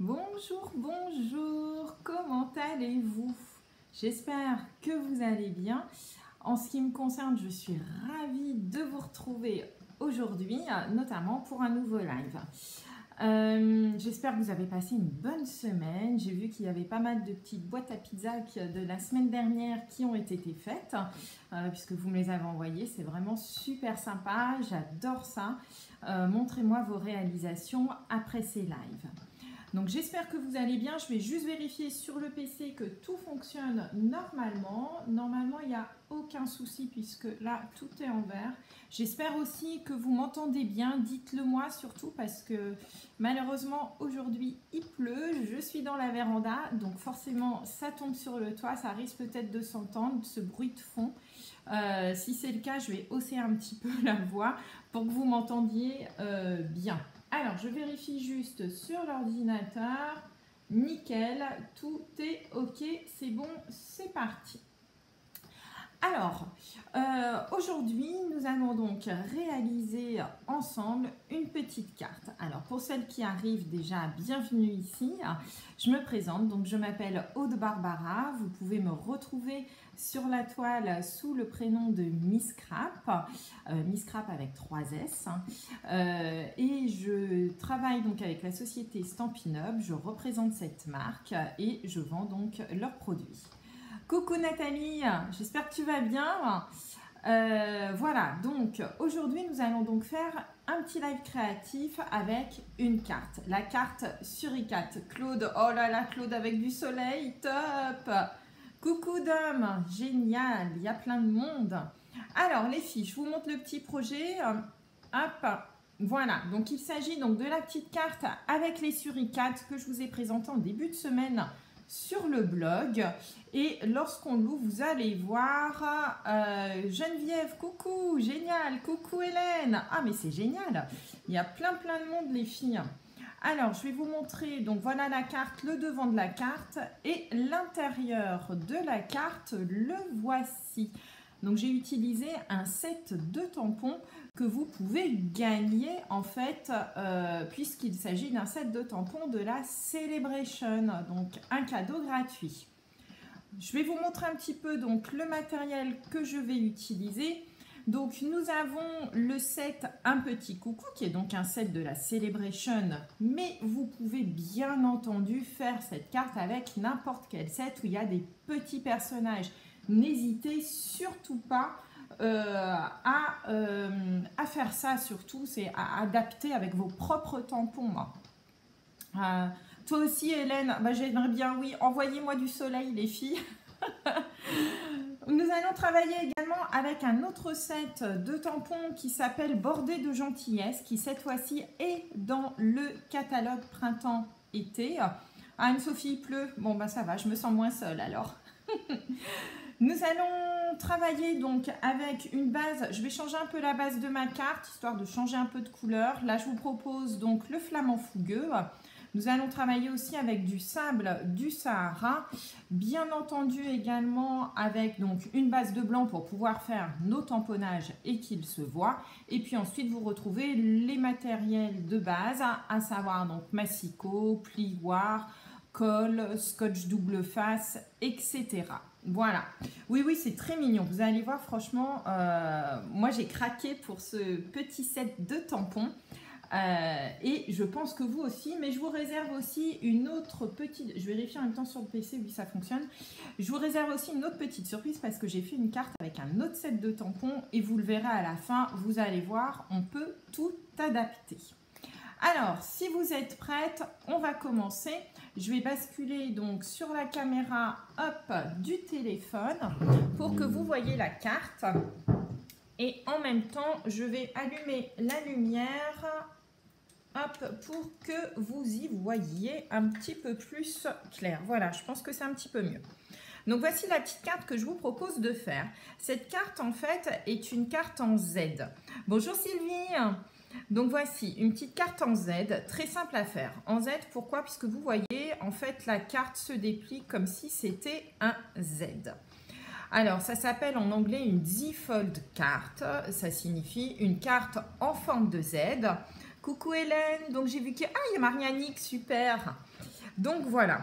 Bonjour, bonjour, comment allez-vous? J'espère que vous allez bien. En ce qui me concerne, je suis ravie de vous retrouver aujourd'hui, notamment pour un nouveau live. J'espère que vous avez passé une bonne semaine. J'ai vu qu'il y avait pas mal de petites boîtes à pizza de la semaine dernière qui ont été faites, puisque vous me les avez envoyées. C'est vraiment super sympa, j'adore ça. Montrez-moi vos réalisations après ces lives. Donc j'espère que vous allez bien. Je vais juste vérifier sur le PC que tout fonctionne normalement. Normalement, il n'y a aucun souci puisque là, tout est en vert. J'espère aussi que vous m'entendez bien. Dites-le moi surtout parce que malheureusement, aujourd'hui, il pleut. Je suis dans la véranda, donc forcément, ça tombe sur le toit. Ça risque peut-être de s'entendre, ce bruit de fond. Si c'est le cas, je vais hausser un petit peu la voix pour que vous m'entendiez bien. Alors, je vérifie juste sur l'ordinateur. Nickel, tout est OK, c'est bon, c'est parti. Alors, aujourd'hui, nous allons donc réaliser ensemble une petite carte. Alors, pour celles qui arrivent déjà, bienvenue ici. Je me présente, donc je m'appelle Aude Barbara. Vous pouvez me retrouver sur la toile sous le prénom de Miss Scrap, Miss Scrap avec 3 S. Et je travaille donc avec la société Stampin' Up. Je représente cette marque et je vends donc leurs produits. Coucou Nathalie, j'espère que tu vas bien. Voilà, donc aujourd'hui nous allons donc faire un petit live créatif avec une carte. La carte Suricate. Claude, oh là là, Claude avec du soleil, top. Coucou Dom, génial, il y a plein de monde. Alors les filles, je vous montre le petit projet. Hop, voilà, donc il s'agit donc de la petite carte avec les Suricates que je vous ai présenté en début de semaine sur le blog. Et lorsqu'on l'ouvre, vous allez voir Geneviève, coucou, génial, coucou Hélène. Ah mais c'est génial, il y a plein de monde les filles. Alors je vais vous montrer, donc voilà la carte, le devant de la carte et l'intérieur de la carte, le voici. Donc j'ai utilisé un set de tampons que vous pouvez gagner en fait puisqu'il s'agit d'un set de tampons de la Celebration, donc un cadeau gratuit. Je vais vous montrer un petit peu donc le matériel que je vais utiliser. Donc nous avons le set Un Petit Coucou qui est donc un set de la Celebration, mais vous pouvez bien entendu faire cette carte avec n'importe quel set où il y a des petits personnages. N'hésitez surtout pas à faire ça, surtout c'est à adapter avec vos propres tampons. Toi aussi Hélène, bah, j'aimerais bien, oui, envoyez-moi du soleil les filles. Nous allons travailler également avec un autre set de tampons qui s'appelle Bordé de gentillesse, qui cette fois-ci est dans le catalogue printemps-été. Ah, Anne-Sophie, il pleut. Bon, bah ça va, je me sens moins seule alors. Nous allons travailler donc avec une base. Je vais changer un peu la base de ma carte, histoire de changer un peu de couleur. Là, je vous propose donc le flamant fougueux. Nous allons travailler aussi avec du sable du Sahara, bien entendu également avec donc une base de blanc pour pouvoir faire nos tamponnages et qu'ils se voient. Et puis ensuite, vous retrouvez les matériels de base, à savoir donc massicot, plioir, colle, scotch double face, etc. Voilà. Oui, oui, c'est très mignon. Vous allez voir, franchement, moi j'ai craqué pour ce petit set de tampons. Et je pense que vous aussi, mais je vous réserve aussi une autre petite, je vérifie en même temps sur le PC, oui ça fonctionne, je vous réserve aussi une autre petite surprise parce que j'ai fait une carte avec un autre set de tampons et vous le verrez à la fin, vous allez voir, on peut tout adapter. Alors, si vous êtes prête, on va commencer. Je vais basculer donc sur la caméra hop, du téléphone pour que vous voyez la carte. Et en même temps, je vais allumer la lumière hop, pour que vous y voyez un petit peu plus clair. Voilà, je pense que c'est un petit peu mieux. Donc voici la petite carte que je vous propose de faire. Cette carte en fait est une carte en Z. Bonjour Sylvie. Donc voici une petite carte en Z, très simple à faire. En Z, pourquoi? Puisque vous voyez, en fait, la carte se déplie comme si c'était un Z. Alors, ça s'appelle en anglais une Z-fold carte. Ça signifie une carte en forme de Z. Coucou Hélène, donc j'ai vu que... Ah, il y a Marianique, super. Donc voilà.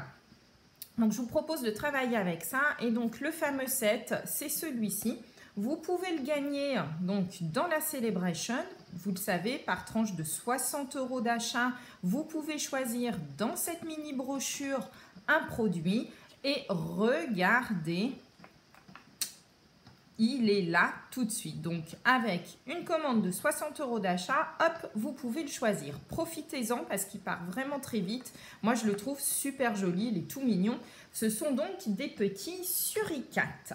Donc je vous propose de travailler avec ça. Et donc le fameux set, c'est celui-ci. Vous pouvez le gagner donc dans la Celebration, vous le savez, par tranche de 60 € d'achat. Vous pouvez choisir dans cette mini brochure un produit et regardez, il est là tout de suite. Donc avec une commande de 60 € d'achat, hop, vous pouvez le choisir. Profitez-en parce qu'il part vraiment très vite. Moi je le trouve super joli, il est tout mignon. Ce sont donc des petits suricates.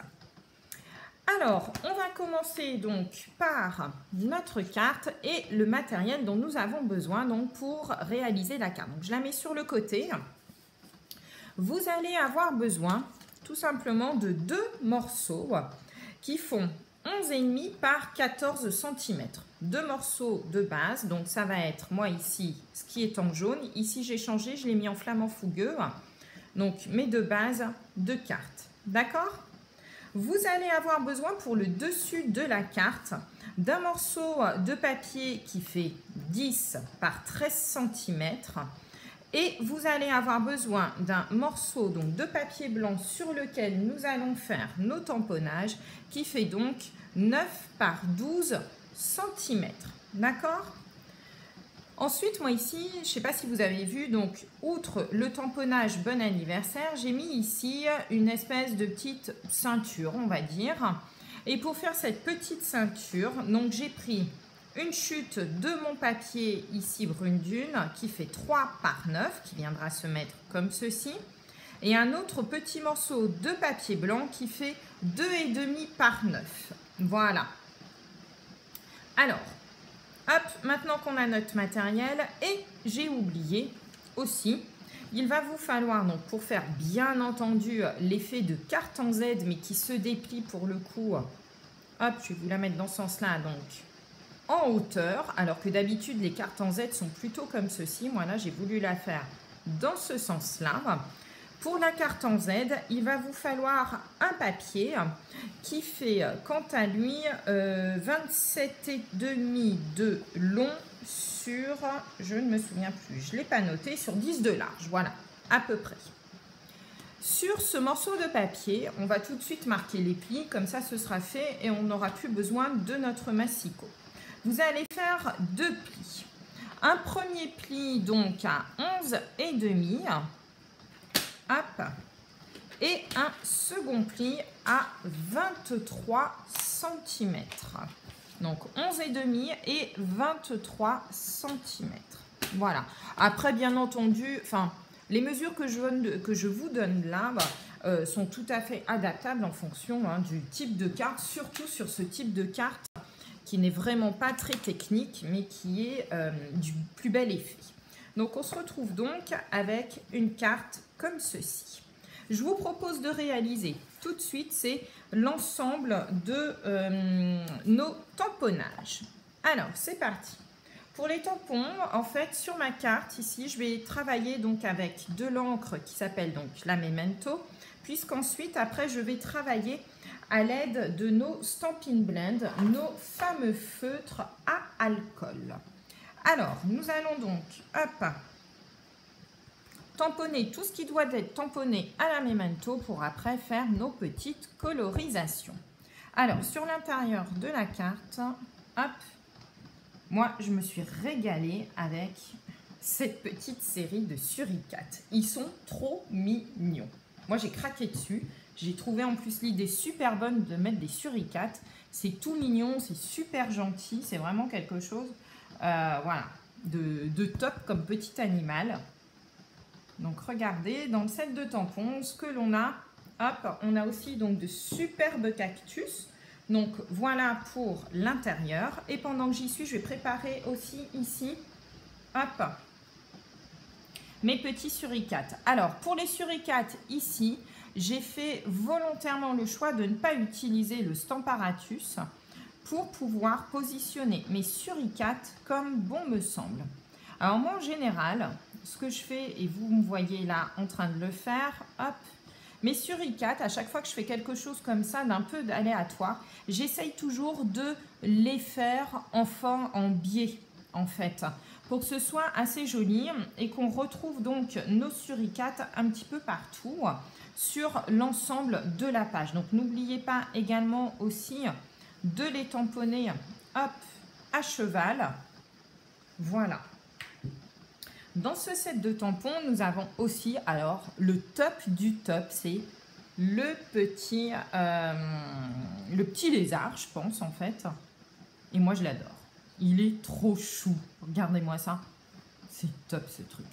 Alors, on va commencer donc par notre carte et le matériel dont nous avons besoin donc pour réaliser la carte. Donc, je la mets sur le côté. Vous allez avoir besoin tout simplement de 2 morceaux qui font 11,5 par 14 cm. 2 morceaux de base, donc ça va être, moi ici, ce qui est en jaune. Ici, j'ai changé, je l'ai mis en flamand fougueux. Donc, mes 2 bases de cartes. D'accord ? Vous allez avoir besoin pour le dessus de la carte d'un morceau de papier qui fait 10 par 13 cm et vous allez avoir besoin d'un morceau donc, de papier blanc sur lequel nous allons faire nos tamponnages qui fait donc 9 par 12 cm. D'accord ? Ensuite, moi ici, je ne sais pas si vous avez vu, donc outre le tamponnage bon anniversaire, j'ai mis ici une espèce de petite ceinture, on va dire. Et pour faire cette petite ceinture, donc j'ai pris une chute de mon papier ici brune dune qui fait 3 par 9, qui viendra se mettre comme ceci. Et un autre petit morceau de papier blanc qui fait 2,5 par 9. Voilà. Alors, hop, maintenant qu'on a notre matériel, et j'ai oublié aussi, il va vous falloir, donc pour faire bien entendu l'effet de carte en Z, mais qui se déplie pour le coup, hop, je vais vous la mettre dans ce sens-là, donc en hauteur, alors que d'habitude les cartes en Z sont plutôt comme ceci. Moi là, j'ai voulu la faire dans ce sens-là. Pour la carte en Z, il va vous falloir un papier qui fait quant à lui 27,5 de long sur, je ne me souviens plus, je ne l'ai pas noté, sur 10 de large, voilà, à peu près. Sur ce morceau de papier, on va tout de suite marquer les plis, comme ça ce sera fait et on n'aura plus besoin de notre massicot. Vous allez faire 2 plis. Un premier pli donc à 11,5. Hop, et un second pli à 23 cm. Donc 11,5 et 23 cm. Voilà. Après, bien entendu, les mesures que je vous donne là sont tout à fait adaptables en fonction du type de carte, surtout sur ce type de carte qui n'est vraiment pas très technique, mais qui est du plus bel effet. Donc, on se retrouve donc avec une carte comme ceci. Je vous propose de réaliser tout de suite, c'est l'ensemble de nos tamponnages. Alors, c'est parti. Pour les tampons, en fait, sur ma carte, ici, je vais travailler donc avec de l'encre qui s'appelle donc la Memento, puisqu'ensuite, après, je vais travailler à l'aide de nos Stampin' Blend, nos fameux feutres à alcool. Alors, nous allons donc, hop, tamponner tout ce qui doit être tamponné à la Memento pour après faire nos petites colorisations. Alors, sur l'intérieur de la carte, hop, moi, je me suis régalée avec cette petite série de suricates. Ils sont trop mignons. Moi, j'ai craqué dessus. J'ai trouvé en plus l'idée super bonne de mettre des suricates. C'est tout mignon, c'est super gentil. C'est vraiment quelque chose voilà, de top comme petit animal. Donc, regardez, dans le set de tampons, ce que l'on a, hop, on a aussi donc de superbes cactus. Donc, voilà pour l'intérieur. Et pendant que j'y suis, je vais préparer aussi ici, hop, mes petits suricates. Alors, pour les suricates ici, j'ai fait volontairement le choix de ne pas utiliser le Stamparatus pour pouvoir positionner mes suricates comme bon me semble. Alors, moi, en général, ce que je fais, et vous me voyez là en train de le faire, hop, mes suricates, à chaque fois que je fais quelque chose comme ça, d'un peu aléatoire, j'essaye toujours de les faire en biais, en fait, pour que ce soit assez joli et qu'on retrouve donc nos suricates un petit peu partout sur l'ensemble de la page. Donc n'oubliez pas également aussi de les tamponner hop, à cheval. Voilà. Dans ce set de tampons, nous avons aussi alors le top du top, c'est le petit lézard, je pense en fait. Et moi je l'adore. Il est trop chou. Regardez-moi ça. C'est top ce truc.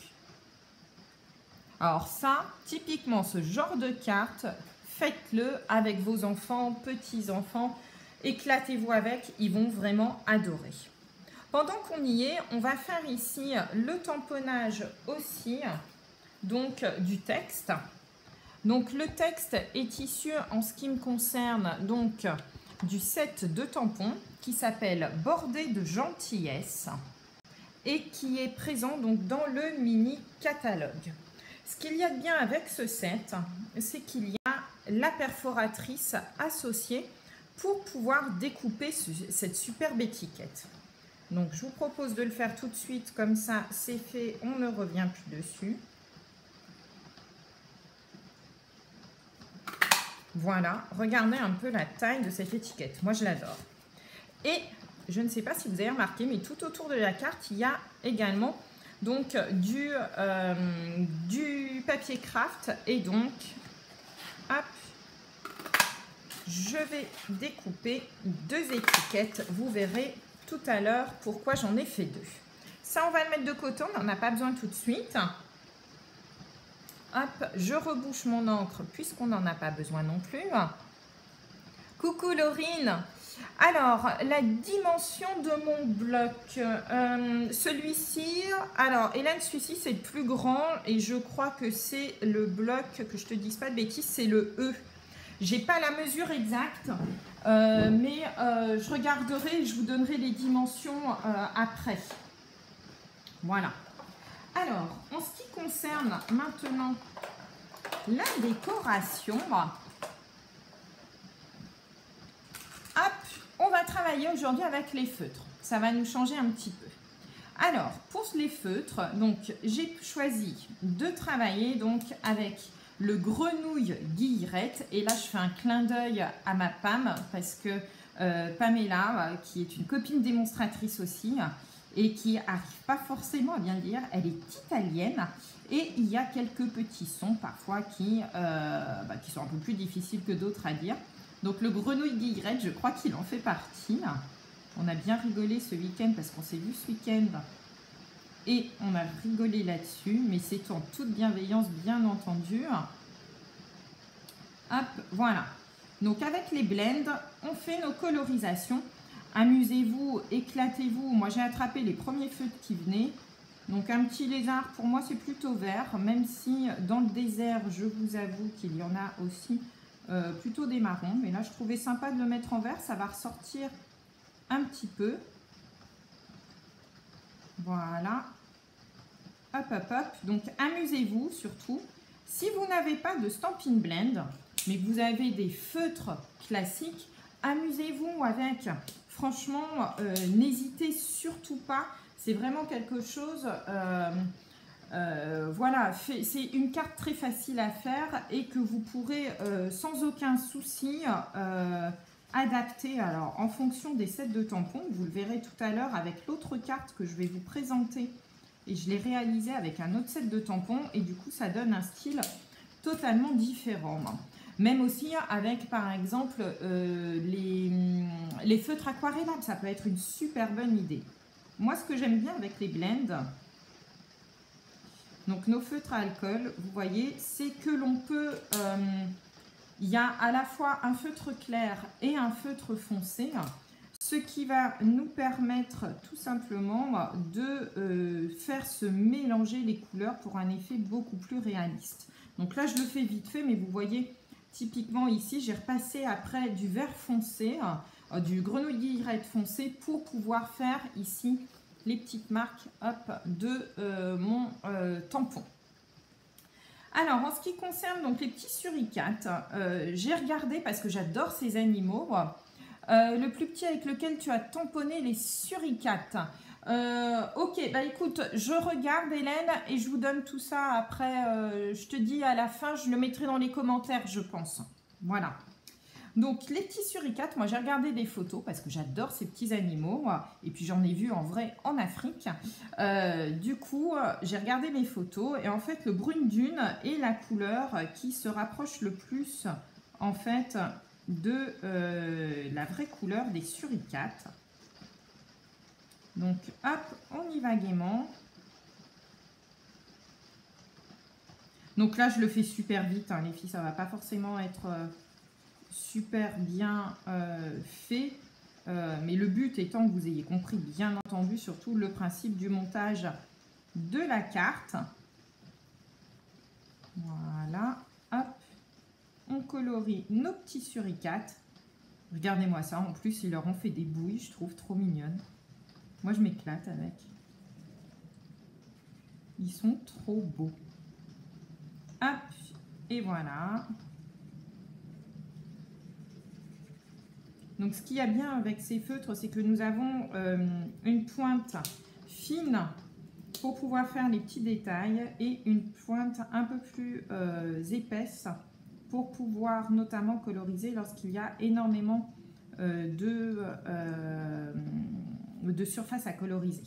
Alors ça, typiquement ce genre de carte, faites-le avec vos enfants, petits-enfants. Éclatez-vous avec, ils vont vraiment adorer. Pendant qu'on y est, on va faire ici le tamponnage aussi donc du texte. Donc le texte est issu en ce qui me concerne donc du set de tampons qui s'appelle Bordé de gentillesse et qui est présent donc dans le mini catalogue. Ce qu'il y a de bien avec ce set, c'est qu'il y a la perforatrice associée pour pouvoir découper cette superbe étiquette. Donc je vous propose de le faire tout de suite, comme ça c'est fait, on ne revient plus dessus. Voilà, regardez un peu la taille de cette étiquette, moi je l'adore. Et je ne sais pas si vous avez remarqué, mais tout autour de la carte, il y a également donc du papier craft. Et donc, hop, je vais découper 2 étiquettes. Vous verrez tout à l'heure pourquoi j'en ai fait 2. Ça, on va le mettre de côté, on n'en a pas besoin tout de suite. Hop, je rebouche mon encre puisqu'on n'en a pas besoin non plus. Coucou Laurine. Alors, la dimension de mon bloc, celui-ci, alors Hélène, celui-ci c'est le plus grand et je crois que c'est le bloc, que je te dise pas de bêtises, c'est le E. J'ai pas la mesure exacte, mais je regarderai et je vous donnerai les dimensions après. Voilà. Alors, en ce qui concerne maintenant la décoration, hop, on va travailler aujourd'hui avec les feutres. Ça va nous changer un petit peu. Alors, pour les feutres, donc j'ai choisi de travailler donc avec le grenouille guillerette. Et là, je fais un clin d'œil à ma Pam parce que Pamela, qui est une copine démonstratrice aussi, et qui n'arrive pas forcément à bien le dire, elle est italienne et il y a quelques petits sons parfois qui sont un peu plus difficiles que d'autres à dire. Donc le grenouille guillerette, je crois qu'il en fait partie. On a bien rigolé ce week-end parce qu'on s'est vu ce week-end et on a rigolé là-dessus, mais c'est en toute bienveillance bien entendu. Hop, voilà. Donc avec les blends, on fait nos colorisations. Amusez-vous, éclatez-vous. Moi, j'ai attrapé les premiers feutres qui venaient. Donc, un petit lézard, pour moi, c'est plutôt vert. Même si dans le désert, je vous avoue qu'il y en a aussi plutôt des marrons. Mais là, je trouvais sympa de le mettre en vert. Ça va ressortir un petit peu. Voilà. Hop, hop, hop. Donc, amusez-vous surtout. Si vous n'avez pas de Stampin' Blend, mais que vous avez des feutres classiques, amusez-vous avec. Franchement, n'hésitez surtout pas. C'est vraiment quelque chose, voilà, c'est une carte très facile à faire et que vous pourrez sans aucun souci adapter. Alors, en fonction des sets de tampons, vous le verrez tout à l'heure avec l'autre carte que je vais vous présenter. Et je l'ai réalisée avec un autre set de tampons et du coup, ça donne un style totalement différent. Même aussi avec, par exemple, les feutres aquarellables, ça peut être une super bonne idée. Moi, ce que j'aime bien avec les blends, donc nos feutres à alcool, vous voyez, c'est que l'on peut... il y a à la fois un feutre clair et un feutre foncé, ce qui va nous permettre tout simplement de faire se mélanger les couleurs pour un effet beaucoup plus réaliste. Donc là, je le fais vite fait, mais vous voyez... Typiquement ici, j'ai repassé après du vert foncé, du grenouille guillerette foncé pour pouvoir faire ici les petites marques hop, de mon tampon. Alors, en ce qui concerne donc les petits suricates, j'ai regardé parce que j'adore ces animaux. Le plus petit avec lequel tu as tamponné les suricates, Ok, bah écoute, je regarde Hélène et je vous donne tout ça après. Je te dis à la fin, je le mettrai dans les commentaires, je pense. Voilà. Donc les petits suricates, moi j'ai regardé des photos parce que j'adore ces petits animaux. Et puis j'en ai vu en vrai en Afrique. Du coup, j'ai regardé mes photos et en fait le brune dune est la couleur qui se rapproche le plus en fait de la vraie couleur des suricates. Donc, hop, on y va gaiement. Donc là, je le fais super vite, hein, les filles, ça ne va pas forcément être super bien fait. Mais le but étant que vous ayez compris, bien entendu, surtout le principe du montage de la carte. Voilà, hop, on colorie nos petits suricates. Regardez-moi ça, en plus, ils leur ont fait des bouilles, je trouve trop mignonnes. Moi, je m'éclate avec. Ils sont trop beaux. Hop, et voilà. Donc, ce qu'il y a bien avec ces feutres, c'est que nous avons une pointe fine pour pouvoir faire les petits détails et une pointe un peu plus épaisse pour pouvoir notamment coloriser lorsqu'il y a énormément de surface à coloriser.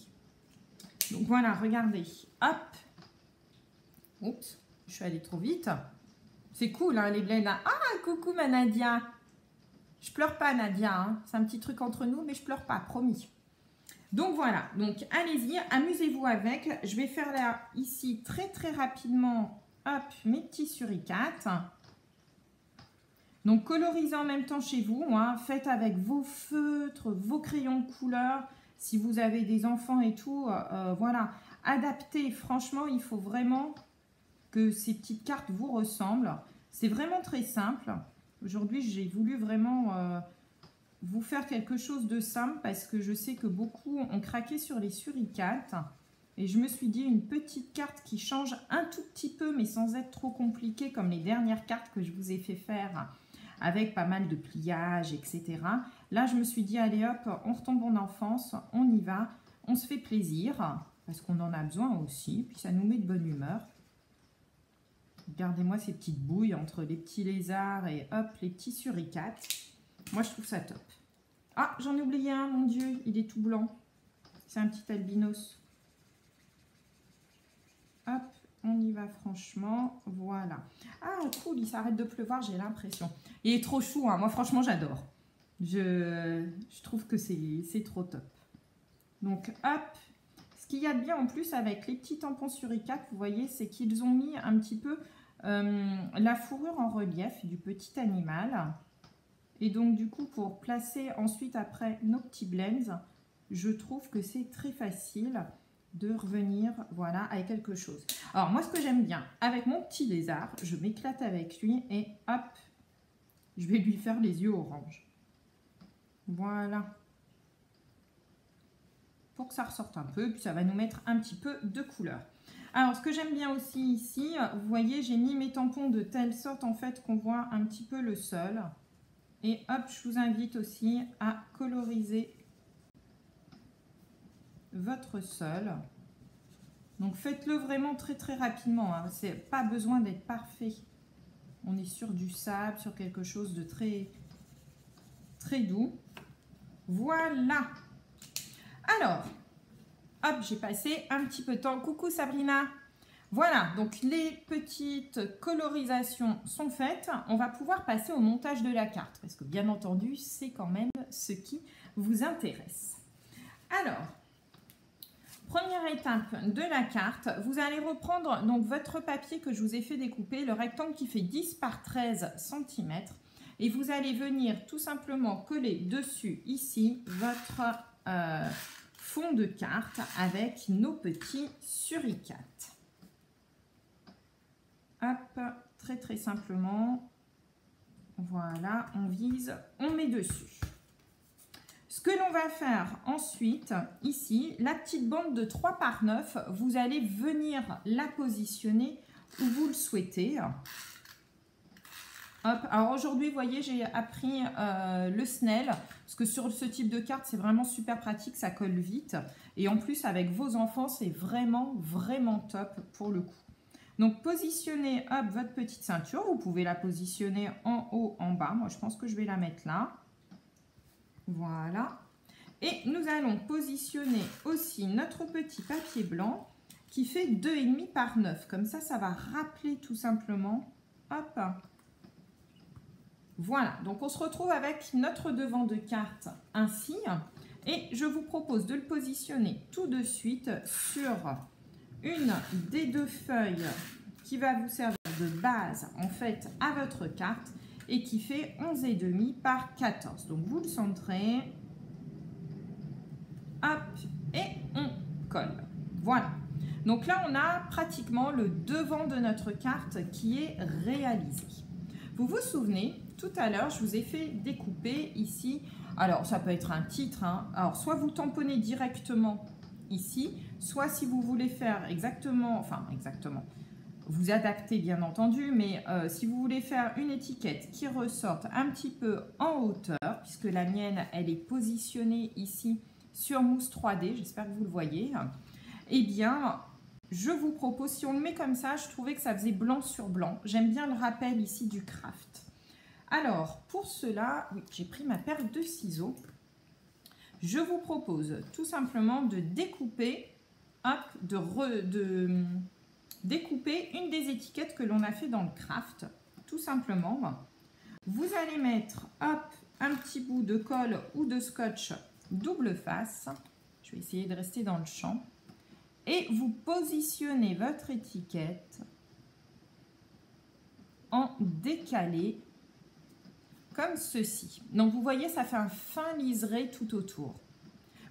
Donc voilà, regardez, hop, oups, je suis allée trop vite. C'est cool, hein, les blends là. Ah, coucou ma Nadia. Je pleure pas Nadia, hein. C'est un petit truc entre nous, mais je pleure pas, promis. Donc voilà, donc allez-y, amusez-vous avec. Je vais faire là, ici, très très rapidement, hop, mes petits suricates. Donc colorisez en même temps chez vous, hein. Faites avec vos feutres, vos crayons de couleur. Si vous avez des enfants et tout, voilà, adaptez. Franchement, il faut vraiment que ces petites cartes vous ressemblent. C'est vraiment très simple. Aujourd'hui, j'ai voulu vraiment vous faire quelque chose de simple parce que je sais que beaucoup ont craqué sur les suricates. Et je me suis dit, une petite carte qui change un tout petit peu, mais sans être trop compliquée, comme les dernières cartes que je vous ai fait faire, avec pas mal de pliage, etc. Là, je me suis dit, allez hop, on retombe en enfance, on y va, on se fait plaisir, parce qu'on en a besoin aussi, puis ça nous met de bonne humeur. Regardez-moi ces petites bouilles entre les petits lézards et hop, les petits suricates. Moi, je trouve ça top. Ah, j'en ai oublié un, mon Dieu, il est tout blanc. C'est un petit albinos. Hop, on y va franchement, voilà. Ah, cool, il s'arrête de pleuvoir, j'ai l'impression. Il est trop chou, hein. Moi, franchement, j'adore. Je trouve que c'est trop top. Donc, hop. Ce qu'il y a de bien en plus avec les petits tampons suricates, vous voyez, c'est qu'ils ont mis un petit peu la fourrure en relief du petit animal. Et donc, du coup, pour placer ensuite après nos petits blends, je trouve que c'est très facile de revenir, voilà, avec quelque chose. Alors, moi, ce que j'aime bien, avec mon petit lézard, je m'éclate avec lui et hop, je vais lui faire les yeux orange. Voilà. Pour que ça ressorte un peu, puis ça va nous mettre un petit peu de couleur. Alors, ce que j'aime bien aussi ici, vous voyez, j'ai mis mes tampons de telle sorte, en fait, qu'on voit un petit peu le sol. Et hop, je vous invite aussi à coloriser votre sol. Donc, faites-le vraiment très, très rapidement. Hein. C'est pas besoin d'être parfait. On est sur du sable, sur quelque chose de très, très doux. Voilà. Alors, hop, j'ai passé un petit peu de temps. Coucou Sabrina. Voilà, donc les petites colorisations sont faites. On va pouvoir passer au montage de la carte. Parce que bien entendu, c'est quand même ce qui vous intéresse. Alors, première étape de la carte. Vous allez reprendre donc votre papier que je vous ai fait découper. Le rectangle qui fait 10 par 13 cm. Et vous allez venir tout simplement coller dessus, ici, votre fond de carte avec nos petits suricates. Hop, très très simplement. Voilà, on vise, on met dessus. Ce que l'on va faire ensuite, ici, la petite bande de 3 par 9, vous allez venir la positionner où vous le souhaitez. Hop. Alors aujourd'hui, vous voyez, j'ai appris le Snell, parce que sur ce type de carte, c'est vraiment super pratique, ça colle vite. Et en plus, avec vos enfants, c'est vraiment, vraiment top pour le coup. Donc, positionnez hop, votre petite ceinture. Vous pouvez la positionner en haut, en bas. Moi, je pense que je vais la mettre là. Voilà. Et nous allons positionner aussi notre petit papier blanc qui fait 2,5 par 9. Comme ça va rappeler tout simplement. Hop. Voilà. Donc, on se retrouve avec notre devant de carte ainsi. Et je vous propose de le positionner tout de suite sur une des deux feuilles qui va vous servir de base en fait à votre carte et qui fait 11,5 par 14. Donc, vous le centrez. Hop, et on colle. Voilà. Donc là, on a pratiquement le devant de notre carte qui est réalisé. Vous vous souvenez, tout à l'heure, je vous ai fait découper ici. Alors, ça peut être un titre. Hein. Alors, soit vous tamponnez directement ici, soit si vous voulez faire exactement, vous adaptez bien entendu, mais si vous voulez faire une étiquette qui ressorte un petit peu en hauteur, puisque la mienne, elle est positionnée ici sur mousse 3D, j'espère que vous le voyez, eh bien, je vous propose, si on le met comme ça, je trouvais que ça faisait blanc sur blanc. J'aime bien le rappel ici du craft. Alors, pour cela, oui, j'ai pris ma paire de ciseaux. Je vous propose tout simplement de découper, hop, de découper une des étiquettes que l'on a fait dans le craft, tout simplement. Vous allez mettre, hop, un petit bout de colle ou de scotch double face. Je vais essayer de rester dans le champ. Et vous positionnez votre étiquette en décalé comme ceci. Donc vous voyez, ça fait un fin liseré tout autour.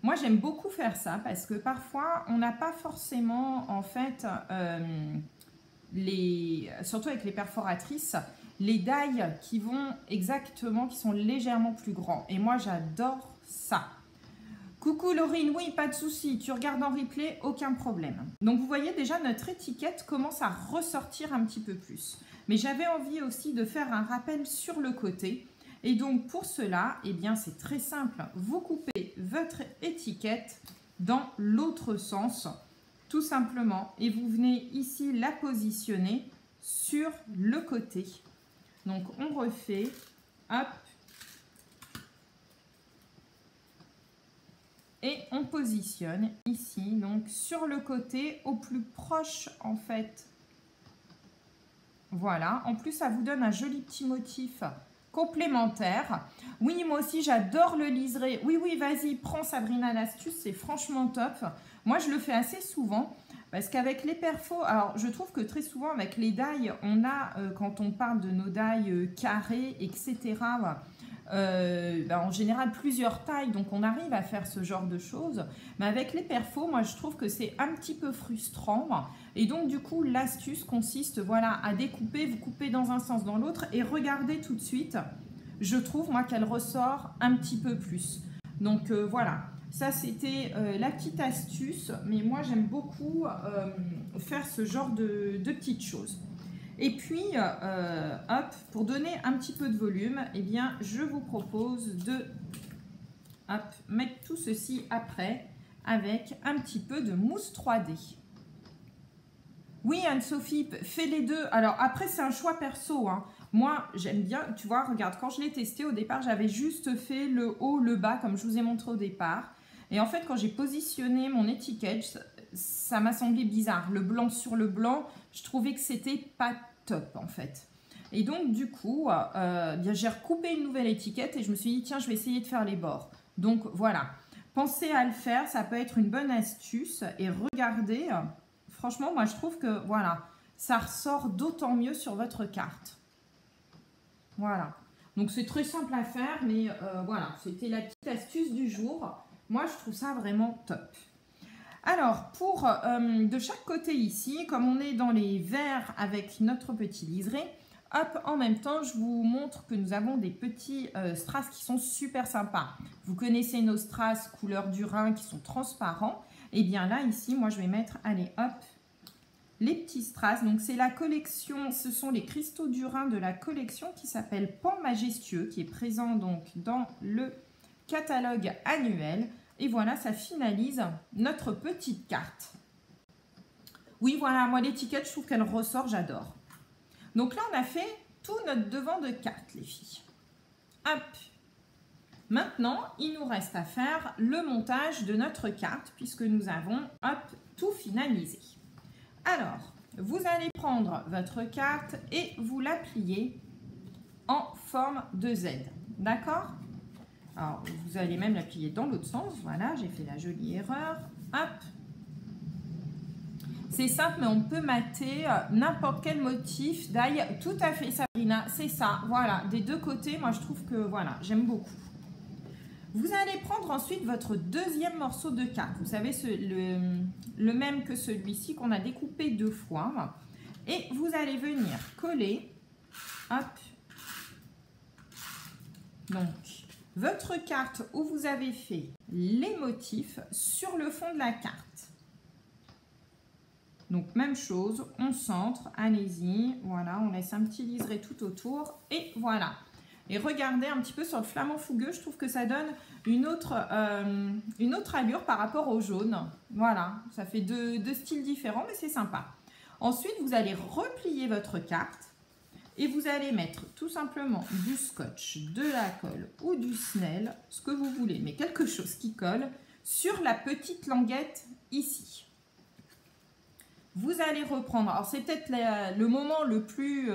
Moi, j'aime beaucoup faire ça parce que parfois, on n'a pas forcément, en fait, surtout avec les perforatrices, les die qui vont exactement, qui sont légèrement plus grands. Et moi, j'adore ça. Coucou Laurine, oui, pas de souci, tu regardes en replay, aucun problème. Donc vous voyez déjà notre étiquette commence à ressortir un petit peu plus. Mais j'avais envie aussi de faire un rappel sur le côté. Et donc pour cela, eh bien c'est très simple. Vous coupez votre étiquette dans l'autre sens, tout simplement. Et vous venez ici la positionner sur le côté. Donc on refait, hop. Et on positionne ici, donc sur le côté, au plus proche en fait. Voilà, en plus ça vous donne un joli petit motif complémentaire. Oui, moi aussi j'adore le liseré. Oui, oui, vas-y, prends Sabrina l'astuce, c'est franchement top. Moi je le fais assez souvent parce qu'avec les perfos, alors je trouve que très souvent avec les die, on a, quand on parle de nos die carrés, etc., en général plusieurs tailles, donc on arrive à faire ce genre de choses, mais avec les perfos, moi je trouve que c'est un petit peu frustrant, et donc du coup l'astuce consiste, voilà, à découper, vous coupez dans un sens, dans l'autre, et regardez tout de suite, je trouve moi qu'elle ressort un petit peu plus. Donc voilà, ça c'était la petite astuce, mais moi j'aime beaucoup faire ce genre de petites choses. Et puis, hop, pour donner un petit peu de volume, eh bien, je vous propose de hop, mettre tout ceci après avec un petit peu de mousse 3D. Oui, Anne-Sophie, fais les deux. Alors, après, c'est un choix perso. Hein. Moi, j'aime bien, tu vois, regarde, quand je l'ai testé au départ, j'avais juste fait le haut, le bas, comme je vous ai montré au départ. Et en fait, quand j'ai positionné mon étiquette, ça m'a semblé bizarre. Le blanc sur le blanc, je trouvais que c'était pas top en fait. Et donc du coup, bien j'ai recoupé une nouvelle étiquette et je me suis dit tiens, je vais essayer de faire les bords. Donc voilà, pensez à le faire, ça peut être une bonne astuce. Et regardez, franchement, moi je trouve que voilà, ça ressort d'autant mieux sur votre carte. Voilà. Donc c'est très simple à faire, mais voilà, c'était la petite astuce du jour. Moi je trouve ça vraiment top. Alors, pour de chaque côté ici, comme on est dans les verts avec notre petit liseré, hop, en même temps, je vous montre que nous avons des petits strass qui sont super sympas. Vous connaissez nos strass couleur du Rhin qui sont transparents. Et bien là, ici, moi, je vais mettre, allez, hop, les petits strass. Donc c'est la collection, ce sont les cristaux du Rhin de la collection qui s'appelle Pan Majestueux, qui est présent donc dans le catalogue annuel. Et voilà, ça finalise notre petite carte. Oui, voilà, moi l'étiquette, je trouve qu'elle ressort, j'adore. Donc là, on a fait tout notre devant de carte, les filles. Hop. Maintenant, il nous reste à faire le montage de notre carte, puisque nous avons, hop, tout finalisé. Alors, vous allez prendre votre carte et vous la plier en forme de Z. D'accord? Alors, vous allez même la plier dans l'autre sens. Voilà, j'ai fait la jolie erreur. Hop. C'est simple, mais on peut mater n'importe quel motif d'ail. Tout à fait, Sabrina, c'est ça. Voilà, des deux côtés, moi je trouve que, voilà, j'aime beaucoup. Vous allez prendre ensuite votre deuxième morceau de carte. Vous savez, le même que celui-ci qu'on a découpé 2 fois. Et vous allez venir coller, hop, donc, votre carte où vous avez fait les motifs sur le fond de la carte. Donc, même chose, on centre, allez-y, voilà, on laisse un petit liseré tout autour, et voilà. Et regardez un petit peu sur le flamand fougueux, je trouve que ça donne une autre allure par rapport au jaune. Voilà, ça fait deux styles différents, mais c'est sympa. Ensuite, vous allez replier votre carte, et vous allez mettre tout simplement du scotch, de la colle ou du Snell, ce que vous voulez, mais quelque chose qui colle, sur la petite languette ici. Vous allez reprendre, alors c'est peut-être le moment le plus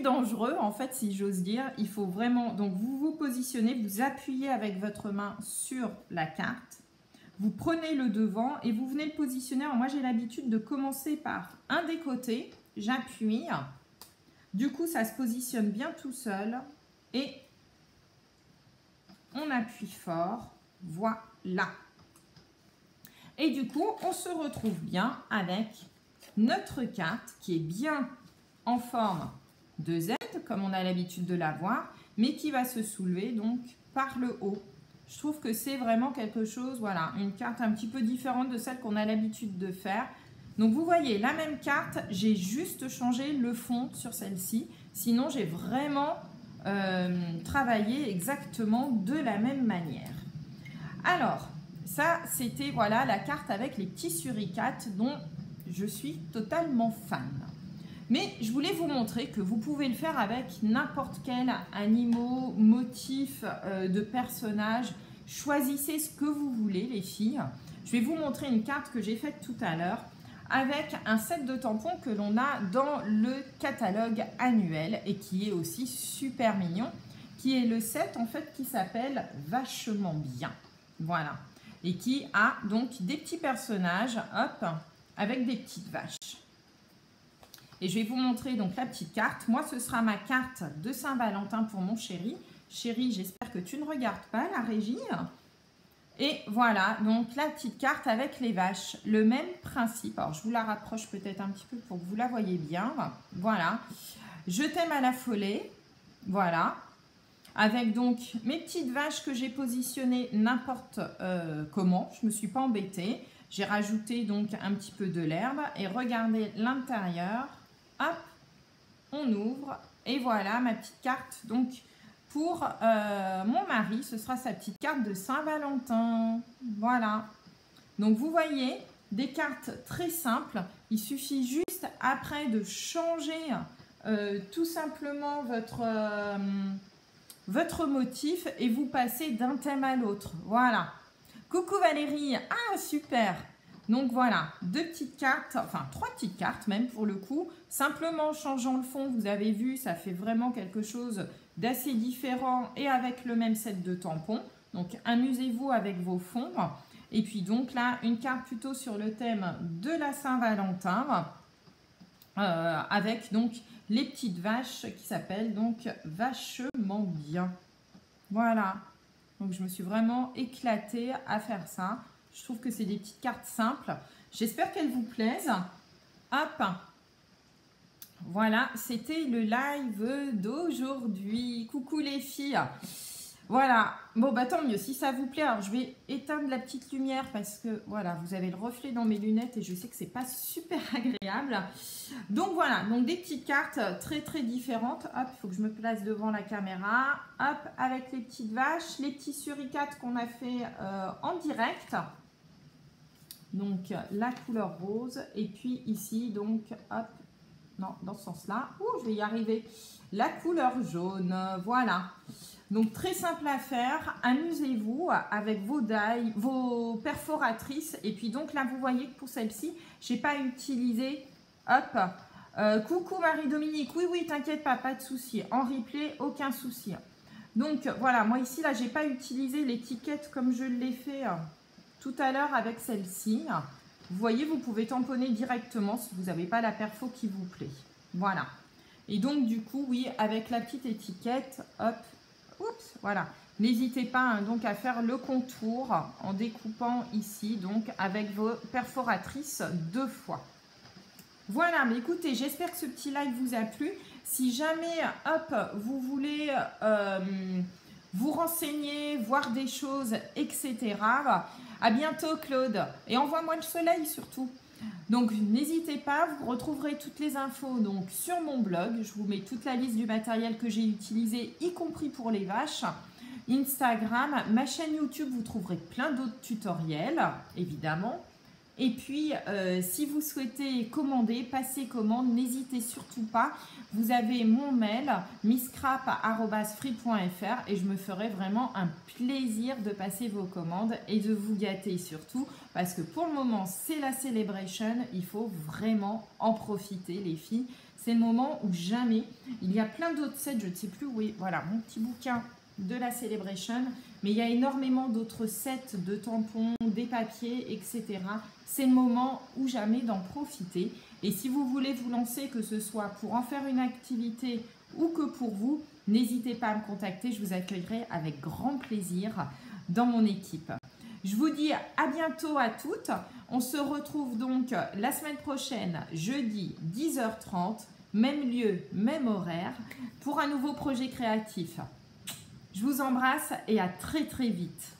dangereux en fait si j'ose dire. Il faut vraiment, donc vous vous positionnez, vous appuyez avec votre main sur la carte, vous prenez le devant et vous venez le positionner. Alors moi j'ai l'habitude de commencer par un des côtés, j'appuie, du coup ça se positionne bien tout seul et on appuie fort, voilà. Et du coup, on se retrouve bien avec notre carte qui est bien en forme de Z, comme on a l'habitude de la voir, mais qui va se soulever donc par le haut. Je trouve que c'est vraiment quelque chose, voilà, une carte un petit peu différente de celle qu'on a l'habitude de faire. Donc vous voyez, la même carte, j'ai juste changé le fond sur celle-ci. Sinon, j'ai vraiment travaillé exactement de la même manière. Alors, ça, c'était voilà la carte avec les petits suricates dont je suis totalement fan. Mais je voulais vous montrer que vous pouvez le faire avec n'importe quel animal, motif de personnage. Choisissez ce que vous voulez, les filles. Je vais vous montrer une carte que j'ai faite tout à l'heure avec un set de tampons que l'on a dans le catalogue annuel et qui est aussi super mignon, qui est le set en fait qui s'appelle Vachement Bien. Voilà. Et qui a donc des petits personnages, hop, avec des petites vaches. Et je vais vous montrer donc la petite carte. Moi, ce sera ma carte de Saint-Valentin pour mon chéri. Chéri, j'espère que tu ne regardes pas la régie. Et voilà, donc la petite carte avec les vaches. Le même principe. Alors, je vous la rapproche peut-être un petit peu pour que vous la voyez bien. Voilà. Je t'aime à la folée. Voilà. Avec donc mes petites vaches que j'ai positionnées n'importe comment. Je ne me suis pas embêtée. J'ai rajouté donc un petit peu de l'herbe. Et regardez l'intérieur. Hop, on ouvre. Et voilà ma petite carte. Donc pour mon mari, ce sera sa petite carte de Saint-Valentin. Voilà. Donc vous voyez, des cartes très simples. Il suffit juste après de changer tout simplement votre motif et vous passez d'un thème à l'autre. Voilà. Coucou Valérie. Ah, super. Donc voilà, 2 petites cartes, enfin 3 petites cartes même pour le coup. Simplement en changeant le fond, vous avez vu, ça fait vraiment quelque chose d'assez différent et avec le même set de tampons. Donc amusez-vous avec vos fonds. Et puis donc là, une carte plutôt sur le thème de la Saint-Valentin avec donc les petites vaches qui s'appellent donc Vachement Bien. Voilà. Donc je me suis vraiment éclatée à faire ça. Je trouve que c'est des petites cartes simples. J'espère qu'elles vous plaisent. Hop. Voilà, c'était le live d'aujourd'hui. Coucou les filles. Voilà, bon bah tant mieux, si ça vous plaît, alors je vais éteindre la petite lumière parce que voilà, vous avez le reflet dans mes lunettes et je sais que c'est pas super agréable. Donc voilà, donc des petites cartes très très différentes. Hop, il faut que je me place devant la caméra. Hop, avec les petites vaches, les petits suricates qu'on a fait en direct. Donc la couleur rose et puis ici donc hop, non dans ce sens-là, je vais y arriver, la couleur jaune, voilà. Donc très simple à faire, amusez-vous avec vos die, vos perforatrices. Et puis donc là vous voyez que pour celle-ci, je n'ai pas utilisé, hop, coucou Marie-Dominique, oui t'inquiète pas de souci, en replay aucun souci. Donc voilà, moi ici là j'ai pas utilisé l'étiquette comme je l'ai fait tout à l'heure avec celle-ci. Vous voyez, vous pouvez tamponner directement si vous n'avez pas la perfo qui vous plaît. Voilà. Et donc du coup, oui, avec la petite étiquette, hop, oups, voilà. N'hésitez pas hein, donc à faire le contour en découpant ici, donc avec vos perforatrices 2 fois. Voilà, mais écoutez, j'espère que ce petit live vous a plu. Si jamais, hop, vous voulez vous renseigner, voir des choses, etc. À bientôt Claude. Et envoie-moi le soleil surtout. Donc n'hésitez pas, vous retrouverez toutes les infos donc sur mon blog. Je vous mets toute la liste du matériel que j'ai utilisé, y compris pour les vaches. Instagram, ma chaîne YouTube, vous trouverez plein d'autres tutoriels, évidemment. Et puis, si vous souhaitez commander, passer commande, n'hésitez surtout pas. Vous avez mon mail, misscrap@free.fr et je me ferai vraiment un plaisir de passer vos commandes et de vous gâter surtout. Parce que pour le moment, c'est la Celebration. Il faut vraiment en profiter, les filles. C'est le moment où jamais. Il y a plein d'autres sets, je ne sais plus où est. Voilà, mon petit bouquin de la Celebration, mais il y a énormément d'autres sets de tampons, des papiers, etc. C'est le moment ou jamais d'en profiter. Et si vous voulez vous lancer, que ce soit pour en faire une activité ou que pour vous, n'hésitez pas à me contacter, je vous accueillerai avec grand plaisir dans mon équipe. Je vous dis à bientôt à toutes. On se retrouve donc la semaine prochaine, jeudi 10h30, même lieu, même horaire, pour un nouveau projet créatif. Je vous embrasse et à très très vite.